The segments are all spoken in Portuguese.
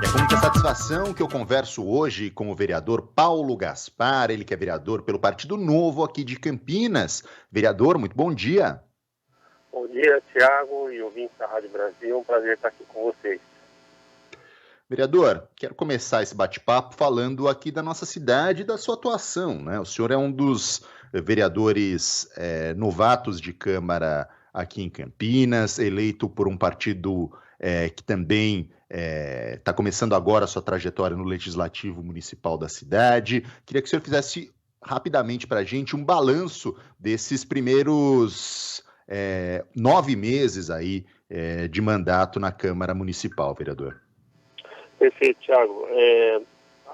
É com muita satisfação que eu converso hoje com o vereador Paulo Gaspar, ele que é vereador pelo Partido Novo aqui de Campinas. Vereador, muito bom dia. Bom dia, Tiago e ouvintes da Rádio Brasil. Um prazer estar aqui com vocês. Vereador, quero começar esse bate-papo falando aqui da nossa cidade e da sua atuação, né? O senhor é um dos vereadores novatos de Câmara aqui em Campinas, eleito por um partido que também está começando agora a sua trajetória no Legislativo Municipal da cidade. Queria que o senhor fizesse rapidamente para a gente um balanço desses primeiros 9 meses aí de mandato na Câmara Municipal, vereador. Perfeito, Tiago.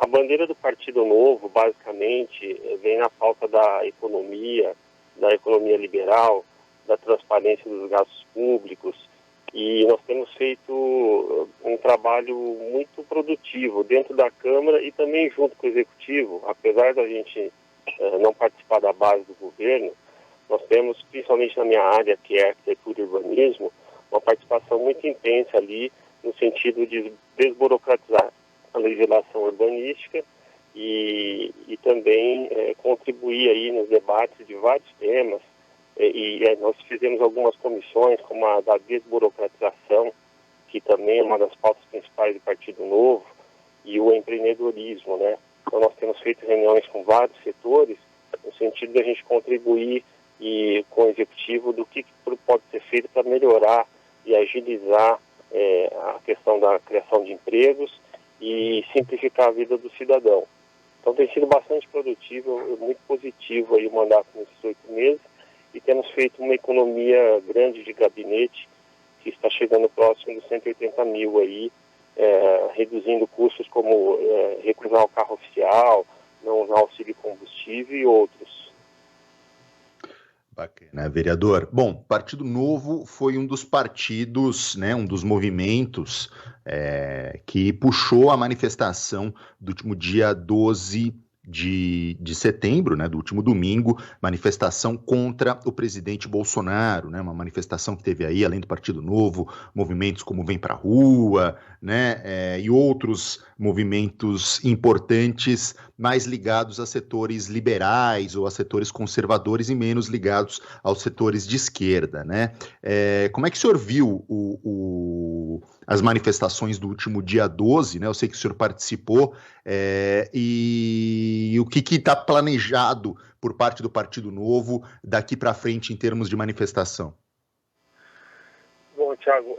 A bandeira do Partido Novo, basicamente, vem na pauta da economia liberal, da transparência dos gastos públicos, e nós temos feito um trabalho muito produtivo dentro da Câmara e também junto com o Executivo. Apesar da gente não participar da base do governo, nós temos, principalmente na minha área, que é arquitetura e urbanismo, uma participação muito intensa ali, no sentido de desburocratizar a legislação urbanística e também contribuir aí nos debates de vários temas. Nós fizemos algumas comissões, como a da desburocratização, que também é uma das pautas principais do Partido Novo, e o empreendedorismo, né? Então nós temos feito reuniões com vários setores, no sentido de a gente contribuir com o Executivo do que pode ser feito para melhorar e agilizar a questão da criação de empregos e simplificar a vida do cidadão. Então tem sido bastante produtivo, muito positivo aí o mandato nesses 8 meses, e temos feito uma economia grande de gabinete, que está chegando próximo dos 180 mil aí, reduzindo custos como recusar o carro oficial, não usar auxílio combustível e outros. Bacana, vereador. Bom, Partido Novo foi um dos partidos, né, um dos movimentos que puxou a manifestação do último dia 12 de setembro, né, do último domingo, manifestação contra o presidente Bolsonaro, né, uma manifestação que teve aí, além do Partido Novo, movimentos como Vem Pra Rua, né, e outros movimentos importantes, mais ligados a setores liberais ou a setores conservadores e menos ligados aos setores de esquerda, né? Como é que o senhor viu as manifestações do último dia 12, né? Eu sei que o senhor participou, e o que está planejado por parte do Partido Novo daqui para frente em termos de manifestação? Bom, Tiago,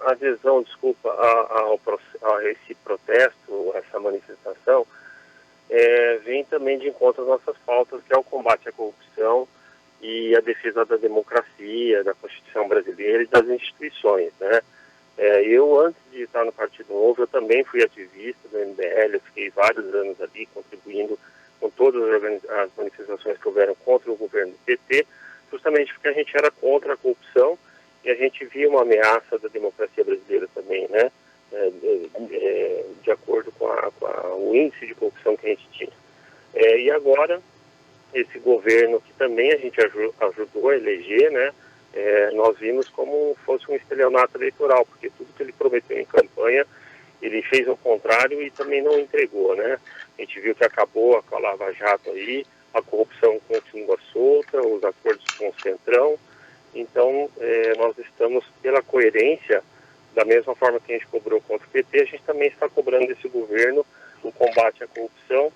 a adesão, a esse protesto, essa manifestação, vem também de encontro às nossas pautas, que é o combate à corrupção e a defesa da democracia, da Constituição brasileira e das instituições, né? Eu, antes de estar no Partido Novo, eu também fui ativista do MBL, eu fiquei vários anos ali contribuindo com todas as manifestações que houveram contra o governo do PT, justamente porque a gente era contra a corrupção e a gente via uma ameaça da democracia brasileira também, né? De acordo com o índice de corrupção que a gente tinha. E agora, esse governo que também a gente ajudou a eleger, né? Nós vimos como fosse um estelionato eleitoral, porque tudo que ele prometeu em campanha, ele fez o contrário e também não entregou, né? A gente viu que acabou com a Lava Jato aí, a corrupção continua solta, os acordos com o Centrão. Então, nós estamos, pela coerência, da mesma forma que a gente cobrou contra o PT, a gente também está cobrando desse governo o combate à corrupção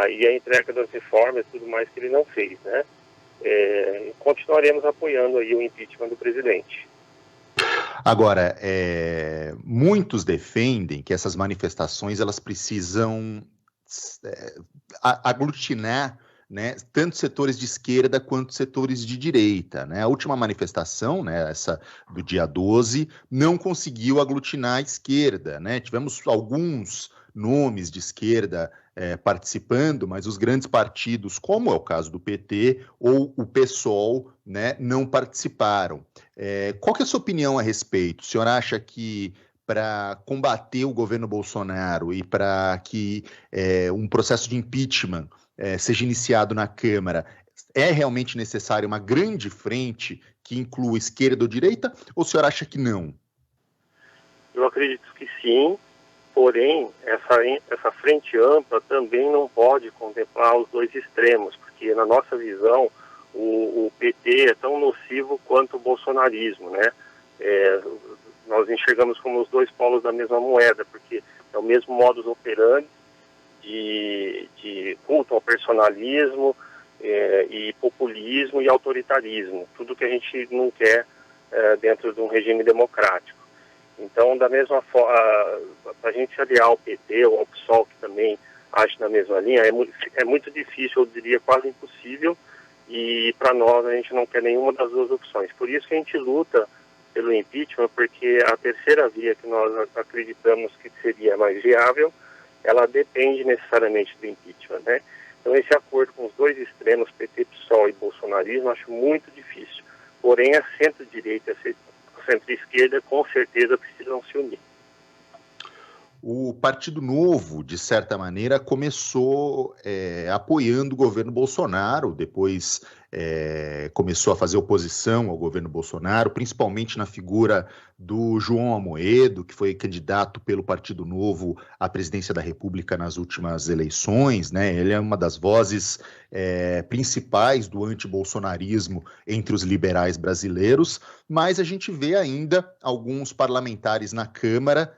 e a entrega das reformas e tudo mais que ele não fez, né? Continuaremos apoiando aí o impeachment do presidente. Agora, muitos defendem que essas manifestações elas precisam aglutinar, né, tanto setores de esquerda quanto setores de direita, né? A última manifestação, né, essa do dia 12, não conseguiu aglutinar a esquerda, né? Tivemos alguns nomes de esquerda participando, mas os grandes partidos, como é o caso do PT ou o PSOL, né, não participaram. Qual que é a sua opinião a respeito? O senhor acha que para combater o governo Bolsonaro e para que um processo de impeachment seja iniciado na Câmara, é realmente necessária uma grande frente que inclua esquerda ou direita, ou o senhor acha que não? Eu acredito que sim, Porém, essa frente ampla também não pode contemplar os dois extremos, porque na nossa visão o PT é tão nocivo quanto o bolsonarismo, né? Nós enxergamos como os dois polos da mesma moeda, porque é o mesmo modus operandi de culto ao personalismo e populismo e autoritarismo, tudo que a gente não quer dentro de um regime democrático. Então, da mesma forma, para a gente aliar ao PT ou ao PSOL, que também age na mesma linha, é muito difícil, eu diria quase impossível, e para nós a gente não quer nenhuma das duas opções. Por isso que a gente luta pelo impeachment, porque a terceira via que nós acreditamos que seria mais viável, ela depende necessariamente do impeachment, né? Então, esse acordo com os dois extremos, PT, PSOL e bolsonarismo, acho muito difícil. Porém, a centro-direita e a centro-esquerda, com certeza, precisam se unir. O Partido Novo, de certa maneira, começou apoiando o governo Bolsonaro, depois começou a fazer oposição ao governo Bolsonaro, principalmente na figura do João Amoedo, que foi candidato pelo Partido Novo à presidência da República nas últimas eleições, né? Ele é uma das vozes principais do antibolsonarismo entre os liberais brasileiros, mas a gente vê ainda alguns parlamentares na Câmara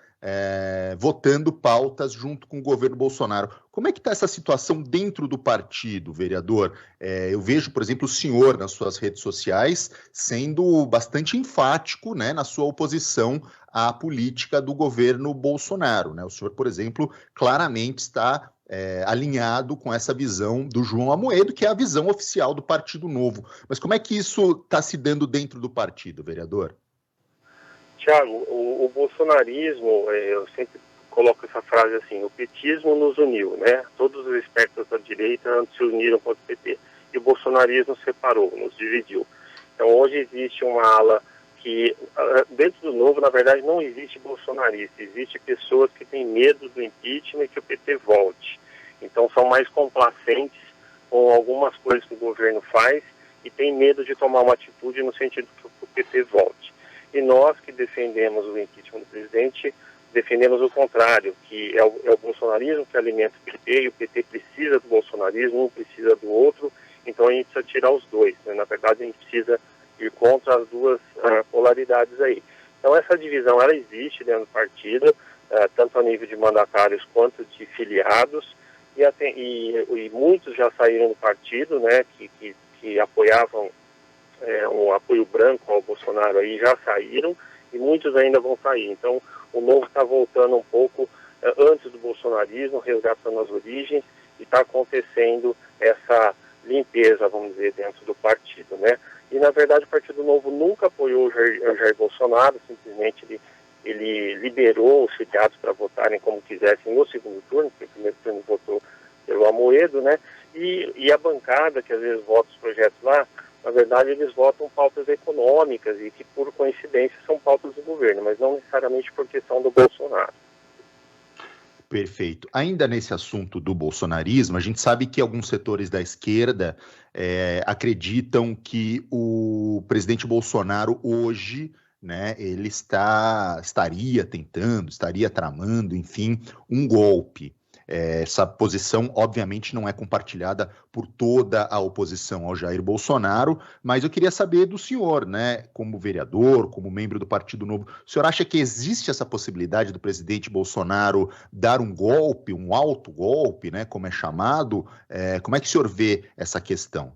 votando pautas junto com o governo Bolsonaro. Como é que está essa situação dentro do partido, vereador? Eu vejo, por exemplo, o senhor nas suas redes sociais sendo bastante enfático, né, na sua oposição à política do governo Bolsonaro, né? O senhor, por exemplo, claramente está alinhado com essa visão do João Amoedo, que é a visão oficial do Partido Novo. Mas como é que isso está se dando dentro do partido, vereador? Tiago, o bolsonarismo, eu sempre coloco essa frase assim, o petismo nos uniu, né? Todos os espectros da direita se uniram contra o PT. E o bolsonarismo separou, nos dividiu. Então, hoje existe uma ala que, dentro do Novo, na verdade, não existe bolsonarista. Existe pessoas que têm medo do impeachment e que o PT volte. Então, são mais complacentes com algumas coisas que o governo faz e têm medo de tomar uma atitude no sentido que o PT volte. E nós que defendemos o impeachment do presidente, defendemos o contrário, que é o bolsonarismo que alimenta o PT, e o PT precisa do bolsonarismo, um precisa do outro, então a gente precisa tirar os dois, né? Na verdade a gente precisa ir contra as duas polaridades aí. Então essa divisão, ela existe dentro do partido, tanto a nível de mandatários quanto de filiados, e muitos já saíram do partido, né, que apoiavam um apoio branco ao Bolsonaro aí, já saíram, e muitos ainda vão sair. Então, o Novo está voltando um pouco antes do bolsonarismo, resgatando as origens, e está acontecendo essa limpeza, vamos dizer, dentro do partido, né? E, na verdade, o Partido Novo nunca apoiou o Jair Bolsonaro, simplesmente ele liberou os filiados para votarem como quisessem no segundo turno, porque o primeiro turno votou pelo Amoedo, né? E a bancada, que às vezes vota os projetos lá, na verdade, eles votam pautas econômicas e que, por coincidência, são pautas do governo, mas não necessariamente porque são do Bolsonaro. Perfeito. Ainda nesse assunto do bolsonarismo, a gente sabe que alguns setores da esquerda acreditam que o presidente Bolsonaro hoje, né, ele estaria tramando, enfim, um golpe. Essa posição, obviamente, não é compartilhada por toda a oposição ao Jair Bolsonaro, mas eu queria saber do senhor, né, como vereador, como membro do Partido Novo, o senhor acha que existe essa possibilidade do presidente Bolsonaro dar um golpe, um alto golpe, né, como é chamado? Como é que o senhor vê essa questão?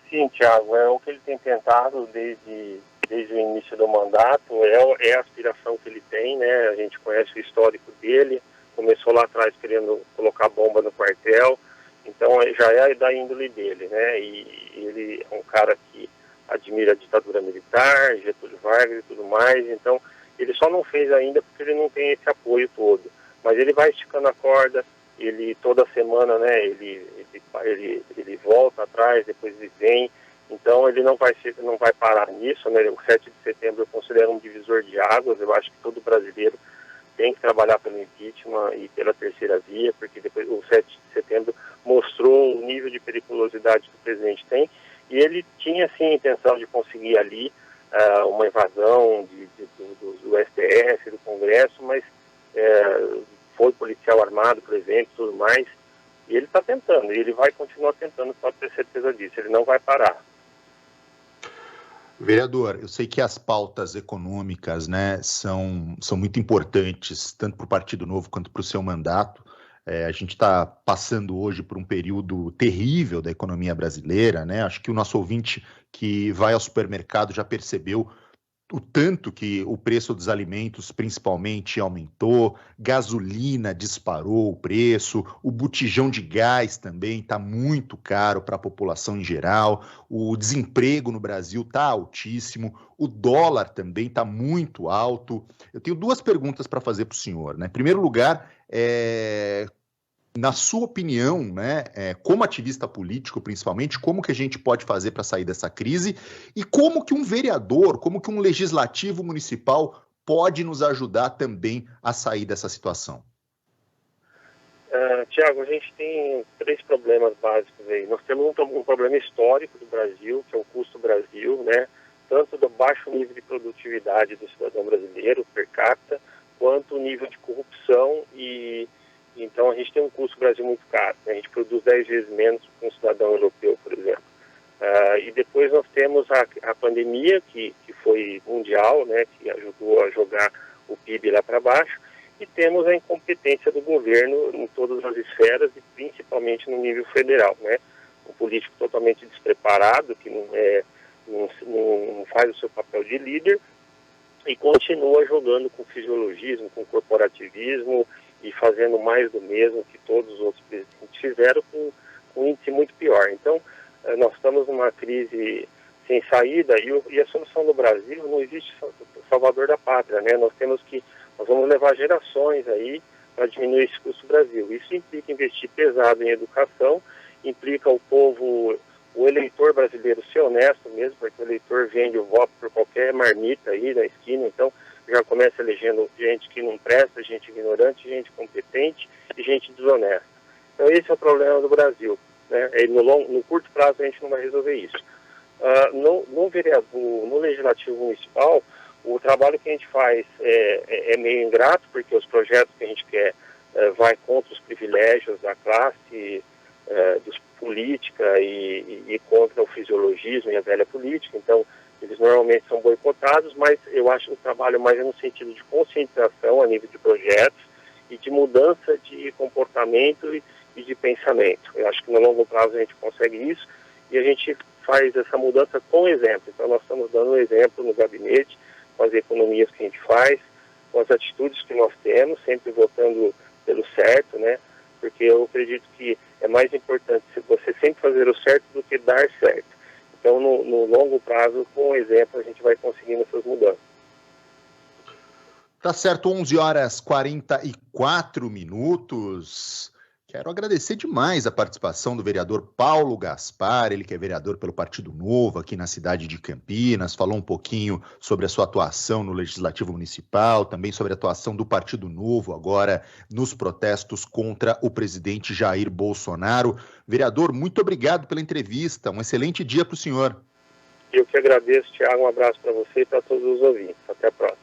Sim, Tiago, é o que ele tem tentado desde o início do mandato, é a aspiração que ele tem, né? A gente conhece o histórico dele, começou lá atrás querendo colocar bomba no quartel, então já é da índole dele, né? E ele é um cara que admira a ditadura militar, Getúlio Vargas e tudo mais, então ele só não fez ainda porque ele não tem esse apoio todo, mas ele vai esticando a corda, ele toda semana, né, ele volta atrás, depois ele vem, então ele não vai parar nisso, né? O 7 de setembro eu considero um divisor de águas, eu acho que todo brasileiro tem que trabalhar pelo impeachment e pela terceira via, porque depois o 7 de setembro mostrou o nível de periculosidade que o presidente tem, e ele tinha sim a intenção de conseguir ali uma invasão do STF, do Congresso, mas apoio policial armado, por exemplo, tudo mais. E ele está tentando, e ele vai continuar tentando, pode ter certeza disso, ele não vai parar. Vereador, eu sei que as pautas econômicas, né, são muito importantes, tanto para o Partido Novo quanto para o seu mandato. A gente está passando hoje por um período terrível da economia brasileira, né? Acho que o nosso ouvinte que vai ao supermercado já percebeu o tanto que o preço dos alimentos, principalmente, aumentou, gasolina disparou o preço, o botijão de gás também está muito caro para a população em geral, o desemprego no Brasil está altíssimo, o dólar também está muito alto. Eu tenho duas perguntas para fazer para o senhor, né? Em primeiro lugar, na sua opinião, né, como ativista político principalmente, como que a gente pode fazer para sair dessa crise e como que um vereador, como que um legislativo municipal pode nos ajudar também a sair dessa situação? Tiago, a gente tem 3 problemas básicos aí. Nós temos um problema histórico do Brasil, que é o custo Brasil, né? Tanto do baixo nível de produtividade do cidadão brasileiro, per capita, quanto o nível de corrupção então a gente tem um custo Brasil muito caro, né? A gente produz 10 vezes menos que um cidadão europeu, por exemplo. E depois nós temos a pandemia, que foi mundial, né? Que ajudou a jogar o PIB lá para baixo, e temos a incompetência do governo em todas as esferas e principalmente no nível federal, né? Um político totalmente despreparado, que não faz o seu papel de líder e continua jogando com fisiologismo, com corporativismo, e fazendo mais do mesmo que todos os outros presidentes fizeram, com um índice muito pior. Então, nós estamos numa crise sem saída e a solução do Brasil não existe salvador da pátria, né? Nós vamos levar gerações aí para diminuir esse custo do Brasil. Isso implica investir pesado em educação, implica o eleitor brasileiro ser honesto mesmo, porque o eleitor vende o voto por qualquer marmita aí na esquina, então já começa elegendo gente que não presta, gente ignorante, gente competente e gente desonesta. Então esse é o problema do Brasil, né? No curto prazo a gente não vai resolver isso. No Legislativo Municipal, o trabalho que a gente faz é meio ingrato, porque os projetos que a gente quer vai contra os privilégios da classe, dos política e contra o fisiologismo e a velha política. Então eles normalmente são boicotados, mas eu acho o trabalho mais no sentido de conscientização a nível de projetos e de mudança de comportamento e de pensamento. Eu acho que no longo prazo a gente consegue isso e a gente faz essa mudança com exemplo. Então nós estamos dando um exemplo no gabinete, com as economias que a gente faz, com as atitudes que nós temos, sempre votando pelo certo, né? Porque eu acredito que é mais importante você sempre fazer o certo do que dar certo. Então, no longo prazo, com o exemplo, a gente vai conseguindo essas mudanças. Tá certo, 11h44. Quero agradecer demais a participação do vereador Paulo Gaspar, ele que é vereador pelo Partido Novo aqui na cidade de Campinas, falou um pouquinho sobre a sua atuação no Legislativo Municipal, também sobre a atuação do Partido Novo agora nos protestos contra o presidente Jair Bolsonaro. Vereador, muito obrigado pela entrevista, um excelente dia para o senhor. Eu que agradeço, Tiago, um abraço para você e para todos os ouvintes. Até a próxima.